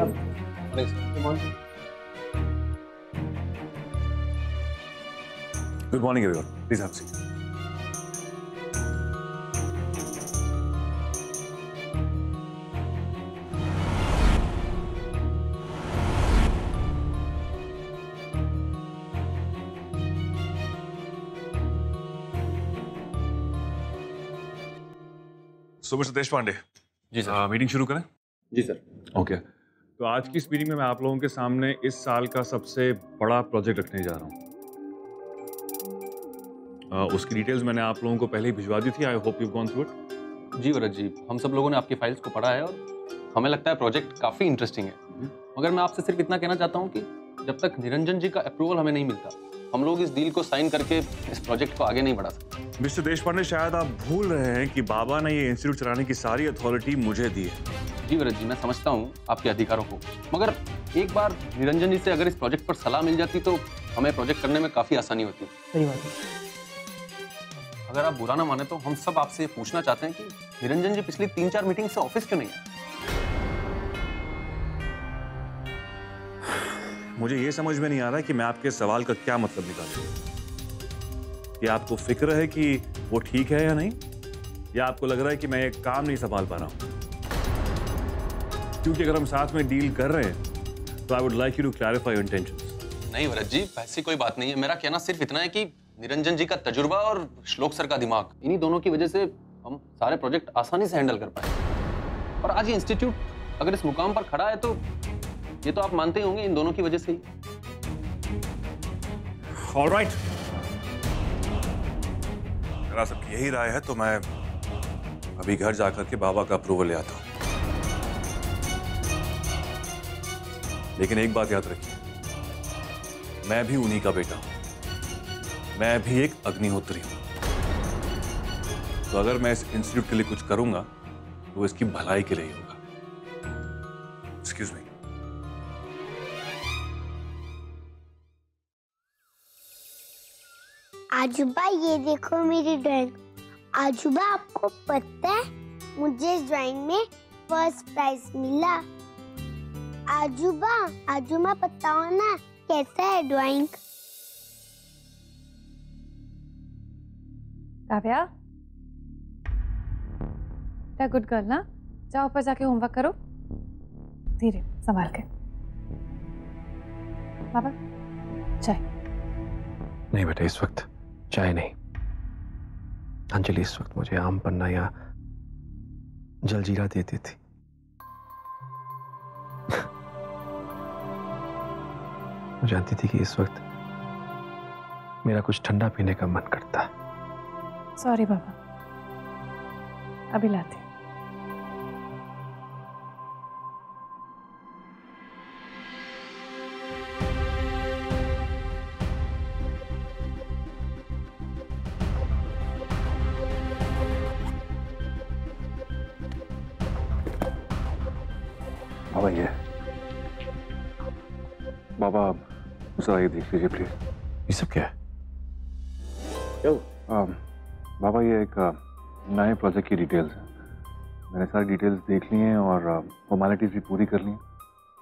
Good morning, everyone. Please have a seat. So, Mr. Deshpande, ji sir. Meeting शुरू करें? जी sir. Okay. तो आज की इस मीटिंग में मैं आप लोगों के सामने इस साल का सबसे बड़ा प्रोजेक्ट रखने जा रहा हूँ। उसकी डिटेल्स मैंने आप लोगों को पहले ही भिजवा दी थी। I hope you gone through it. जी वरद जी, हम सब लोगों ने आपकी फाइल्स को पढ़ा है और हमें लगता है प्रोजेक्ट काफ़ी इंटरेस्टिंग है। मगर मैं आपसे सिर्फ इतना कहना चाहता हूँ कि जब तक निरंजन जी का अप्रूवल हमें नहीं मिलता, हम लोग इस डील को साइन करके इस प्रोजेक्ट को आगे नहीं बढ़ा सकते। मिस्टर देशपांडे, शायद आप भूल रहे हैं कि बाबा ने ये इंस्टीट्यूट चलाने की सारी अथॉरिटी मुझे दी है। जी वरद जी, मैं समझता हूँ आपके अधिकारों को, मगर एक बार निरंजन जी से अगर इस प्रोजेक्ट पर सलाह मिल जाती तो हमें प्रोजेक्ट करने में काफ़ी आसानी होती। सही बात है। अगर आप बुरा ना माने तो हम सब आपसे पूछना चाहते हैं कि निरंजन जी पिछली 3-4 मीटिंग से ऑफिस क्यों नहीं आए? मुझे ये समझ में नहीं आ रहा कि मैं आपके सवाल का क्या मतलब निकालूं। कि आपको फिक्र है कि वो ठीक है या नहीं, या आपको लग रहा है कि मैं ये काम नहीं संभाल पा रहा हूं? क्योंकि अगर हम साथ में डील कर रहे हैं तो I would like you to clarify your intentions. नहीं वरद जी, ऐसी कोई बात नहीं है। मेरा कहना सिर्फ इतना है कि निरंजन जी का तजुर्बा और श्लोक सर का दिमाग, इन्हीं दोनों की वजह से हम सारे प्रोजेक्ट आसानी से हैंडल कर पाए। और आज ये इंस्टीट्यूट अगर इस मुकाम पर खड़ा है तो ये तो आप मानते ही होंगे इन दोनों की वजह से ही। ऑलराइट, मेरा सबकी यही राय है तो मैं अभी घर जाकर के बाबा का अप्रूवल ले आता हूं। लेकिन एक बात याद रखिए, मैं भी उन्हीं का बेटा हूं, मैं भी एक अग्निहोत्री हूं। तो अगर मैं इस इंस्टीट्यूट के लिए कुछ करूंगा तो इसकी भलाई के लिए ही होगा। Excuse me. आजूबा, ये देखो मेरी ड्राइंग। आजूबा, आपको पता है मुझे इस ड्राइंग में फर्स्ट प्राइज मिला। आजूबा बताओ ना कैसा है ड्राइंग? काव्या, क्या गुड गर्ल ना, जाओ ऊपर जाके होमवर्क करो, धीरे संभाल के। बाबा चाय? नहीं बेटा, इस वक्त चाय नहीं। अंजलि इस वक्त मुझे आम पन्ना या जलजीरा देती थी। वो जानती थी कि इस वक्त मेरा कुछ ठंडा पीने का मन करता है। सॉरी बाबा, अभी लाते। बाबा ये, बाबा जरा ये देख लीजिए प्लीज। ये सब क्या है? बाबा ये एक नए प्रोजेक्ट की डिटेल्स हैं। मैंने सारी डिटेल्स देख ली हैं और फॉर्मेलिटीज भी पूरी कर ली हैं।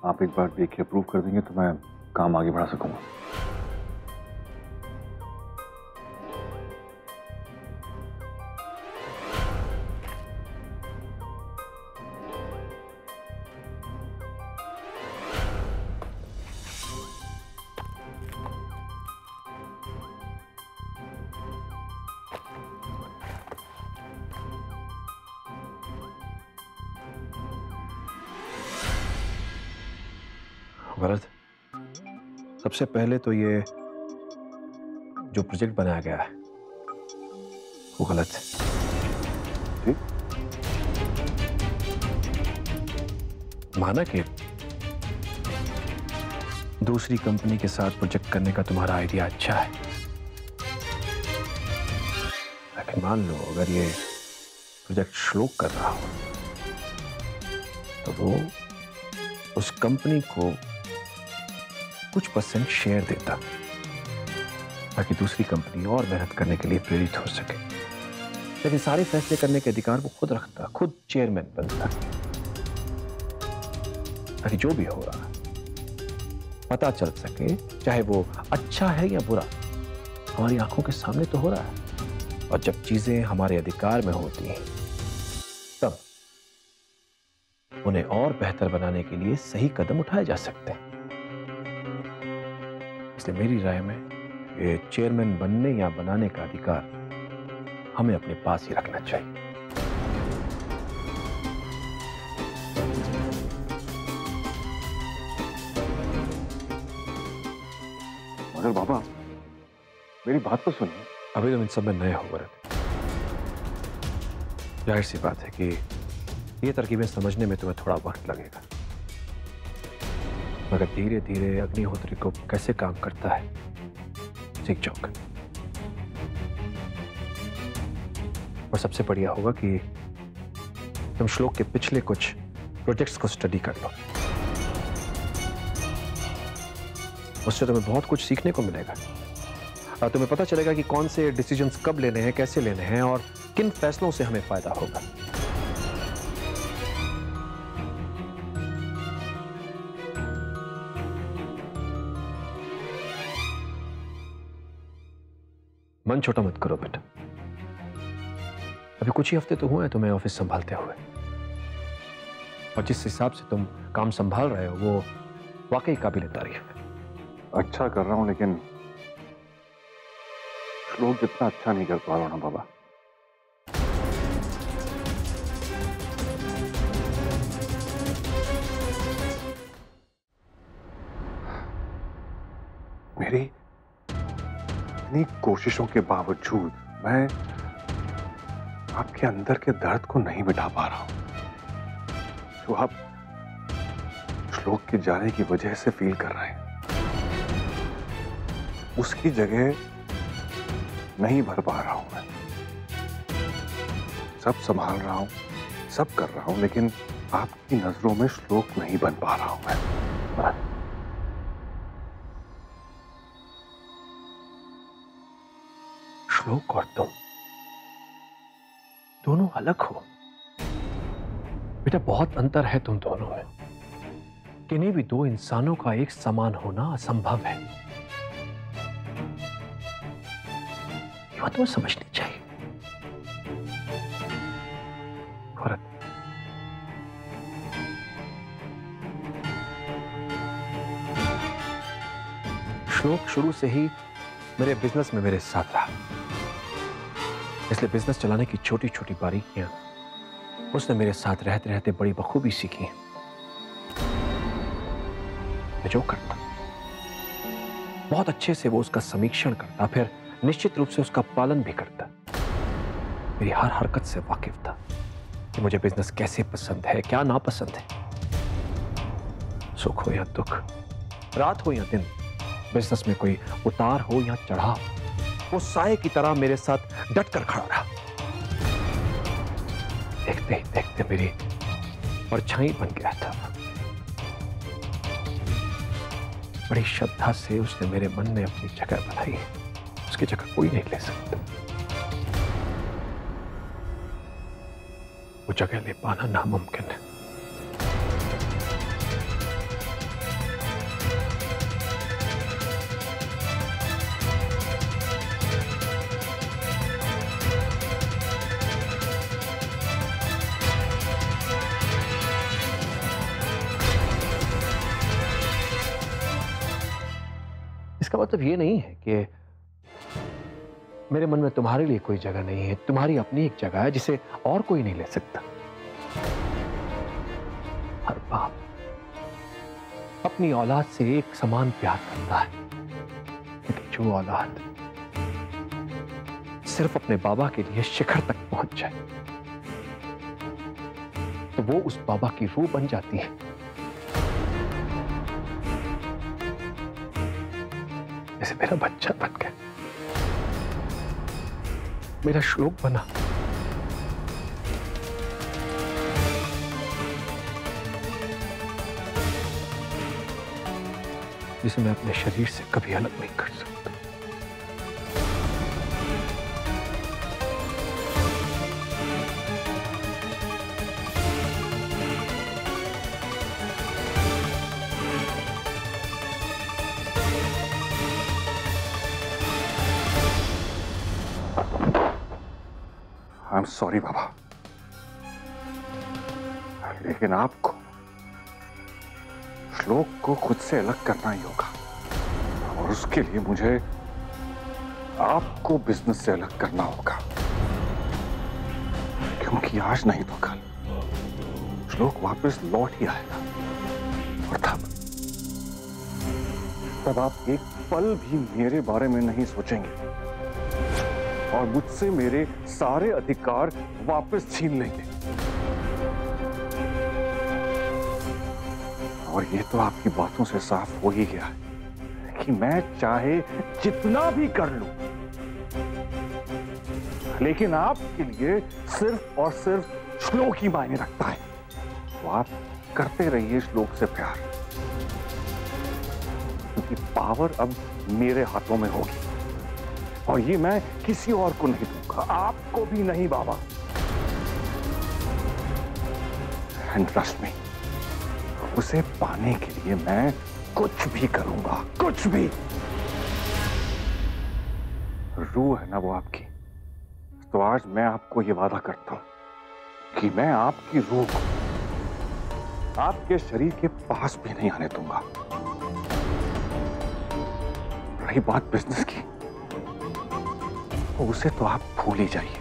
आप एक बार देख के अप्रूव कर देंगे तो मैं काम आगे बढ़ा सकूंगा। भरत, सबसे पहले तो ये जो प्रोजेक्ट बनाया गया है वो गलत है। माना कि दूसरी कंपनी के साथ प्रोजेक्ट करने का तुम्हारा आइडिया अच्छा है, लेकिन मान लो अगर ये प्रोजेक्ट श्लोक कर रहा हो तो वो उस कंपनी को कुछ % शेयर देता ताकि दूसरी कंपनी और मेहनत करने के लिए प्रेरित हो सके। लेकिन सारे फैसले करने के अधिकार वो खुद रखता, खुद चेयरमैन बनता। ताकि जो भी हो रहा है पता चल सके, चाहे वो अच्छा है या बुरा, हमारी आंखों के सामने तो हो रहा है। और जब चीजें हमारे अधिकार में होती हैं तब उन्हें और बेहतर बनाने के लिए सही कदम उठाए जा सकते हैं। इसलिए मेरी राय में ये चेयरमैन बनने या बनाने का अधिकार हमें अपने पास ही रखना चाहिए। मगर बाबा, मेरी बात तो सुनिए। अभी तुम इन सब में नए हो वरद। जाहिर सी बात है कि ये तरकीबें समझने में तुम्हें थोड़ा वक्त लगेगा, मगर धीरे धीरे अग्निहोत्री को कैसे काम करता है सीख जाओगे। और सबसे बढ़िया होगा कि तुम श्लोक के पिछले कुछ प्रोजेक्ट्स को स्टडी कर लो। उससे तुम्हें बहुत कुछ सीखने को मिलेगा और तुम्हें पता चलेगा कि कौन से डिसीजंस कब लेने हैं, कैसे लेने हैं और किन फैसलों से हमें फायदा होगा। मन छोटा मत करो बेटा। अभी कुछ ही हफ्ते तो हुए हैं तुम्हें ऑफिस संभालते हुए, और जिस हिसाब से तुम काम संभाल रहे हो वो वाकई काबिल तारीफ है। अच्छा कर रहा हूं, लेकिन श्लोक जितना अच्छा नहीं कर पा रहा हूं ना बाबा। मेरी इतनी कोशिशों के बावजूद मैं आपके अंदर के दर्द को नहीं मिटा पा रहा हूं, जो आप श्लोक के जाने की वजह से फील कर रहे हैं। उसकी जगह नहीं भर पा रहा हूं मैं। सब संभाल रहा हूं, सब कर रहा हूं, लेकिन आपकी नजरों में श्लोक नहीं बन पा रहा हूं मैं। श्लोक और तुम दोनों अलग हो बेटा। बहुत अंतर है तुम दोनों में। किन्हीं भी दो इंसानों का एक समान होना असंभव है। ये बात तुम्हें समझनी चाहिए। भरत, श्लोक शुरू से ही मेरे बिजनेस में मेरे साथ रहा, इसलिए बिजनेस चलाने की छोटी छोटी बारीकियां उसने मेरे साथ रहते रहते बड़ी बखूबी सीखी। मैं जो करता बहुत अच्छे से वो उसका समीक्षण करता, फिर निश्चित रूप से उसका पालन भी करता। मेरी हर हरकत से वाकिफ था कि मुझे बिजनेस कैसे पसंद है, क्या नापसंद है। सुख हो या दुख, रात हो या दिन, बिजनेस में कोई उतार हो या चढ़ाव, वो साए की तरह मेरे साथ डट कर खड़ा रहा। देखते ही देखते मेरी परछाई बन गया था। बड़ी श्रद्धा से उसने मेरे मन में अपनी जगह बनाई है। उसकी जगह कोई नहीं ले सकता। वो जगह ले पाना नामुमकिन है। इसका मतलब ये नहीं है कि मेरे मन में तुम्हारे लिए कोई जगह नहीं है। तुम्हारी अपनी एक जगह है जिसे और कोई नहीं ले सकता। हर बाप अपनी औलाद से एक समान प्यार करता है, लेकिन जो औलाद सिर्फ अपने बाबा के लिए शिखर तक पहुंच जाए तो वो उस बाबा की रूह बन जाती है। जैसे मेरा बच्चा बन गया, मेरा श्लोक बना। जिसे मैं अपने शरीर से कभी अलग नहीं कर सकता। आई एम सॉरी बाबा, लेकिन आपको श्लोक को खुद से अलग करना ही होगा, और उसके लिए मुझे आपको बिजनेस से अलग करना होगा, क्योंकि आज नहीं तो कल श्लोक वापस लौट ही आएगा, और तब आप एक पल भी मेरे बारे में नहीं सोचेंगे और मुझसे मेरे सारे अधिकार वापस छीन लेंगे। और ये तो आपकी बातों से साफ हो ही गया है कि मैं चाहे जितना भी कर लूं, लेकिन आपके लिए सिर्फ और सिर्फ श्लोक ही मायने रखता है। तो आप करते रहिए श्लोक से प्यार, क्योंकि पावर अब मेरे हाथों में होगी, और ये मैं किसी और को नहीं दूंगा, आपको भी नहीं बाबा। एंड ट्रस्ट मी, उसे पाने के लिए मैं कुछ भी करूंगा, कुछ भी। रूह है ना वो आपकी, तो आज मैं आपको ये वादा करता हूं कि मैं आपकी रूह को आपके शरीर के पास भी नहीं आने दूंगा। रही बात बिजनेस की, तो उसे तो आप भूल ही जाइए,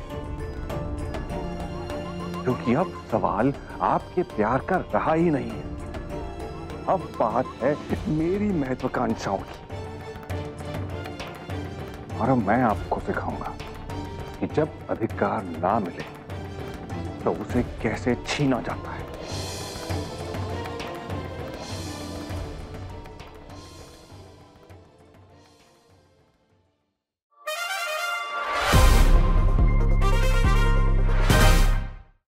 क्योंकि अब सवाल आपके प्यार का रहा ही नहीं है। अब बात है मेरी महत्वाकांक्षाओं की, और अब मैं आपको सिखाऊंगा कि जब अधिकार ना मिले तो उसे कैसे छीना जाता है।